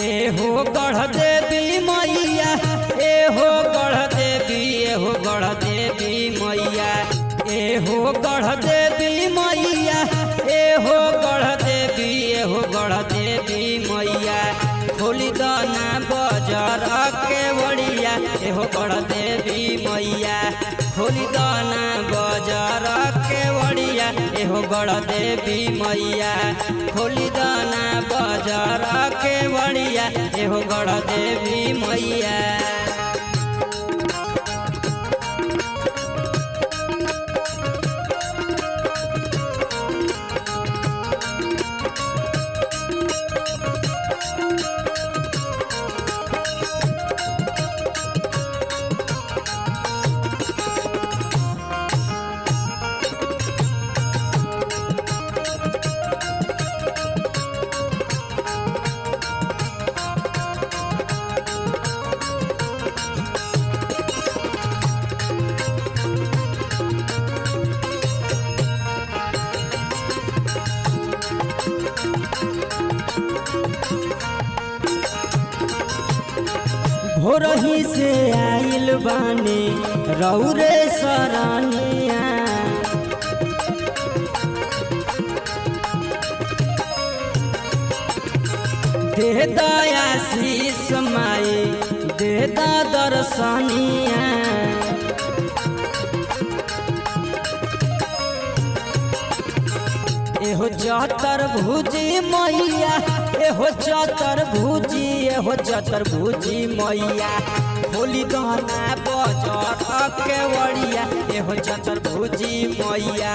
एहो गढ़ देवी मैया, एहो गढ़ देवी, एहो गढ़ देवी मैया, एहो गढ़ देवी मैया, एहो गढ़ देवी, एहो गढ़ देवी मैया, खोली दाना बाजार के बड़िया, एहो गढ़ देवी मैया, खोली दाना बाजार के बड़िया, एहो गढ़ देवी मैया, खोली दाना बाजार के बड़िया, एहो गढ़ देवी मैया। भोरही से आइल बानी रौरे सरानिया, दे दया शीस माई, दे दा दर्शनिया, एहो चतर भुजी मैया, एहो चतर भुजी, एहो चतर भुजी मैया, खोली दाना बाजार के बड़िया, एहो चतर भुजी मैया,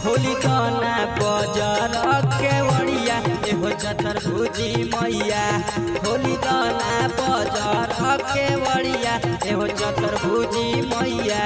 खोली दाना बाजार के बड़िया, एहो चतर भुजी मैया, खोली दाना बाजार के बड़िया, एहो चतर भुजी मैया।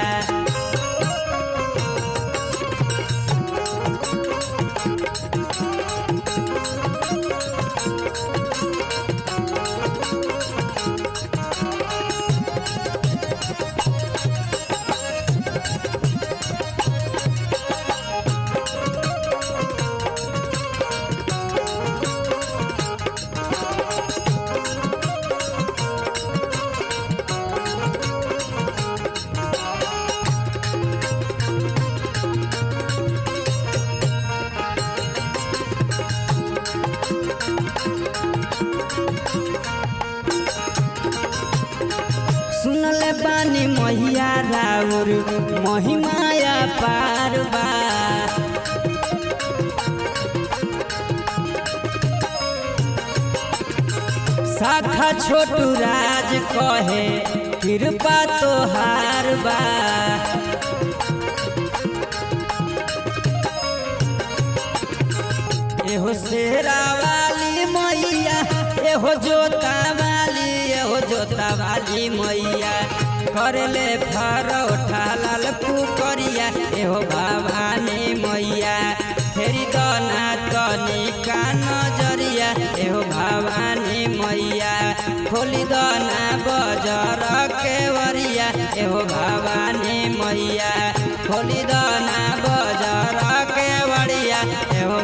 सुनले बानी मैया राउर महिमाया पारबा, शाखा छोटू राज कहे कृपा तोहार बा, एहो शेरा वाली मैया, एहो जोता वाली, एहो जोता वाली मैया, करले फरौठा लाल पुकरिया, एहो भवानी मैया, फेरी दाना तनी का नजरिया, एहो भवानी मैया, खोली दाना बाजार के बड़िया, एहो भवानी मैया, खोली दाना बाजार के बड़िया, एहो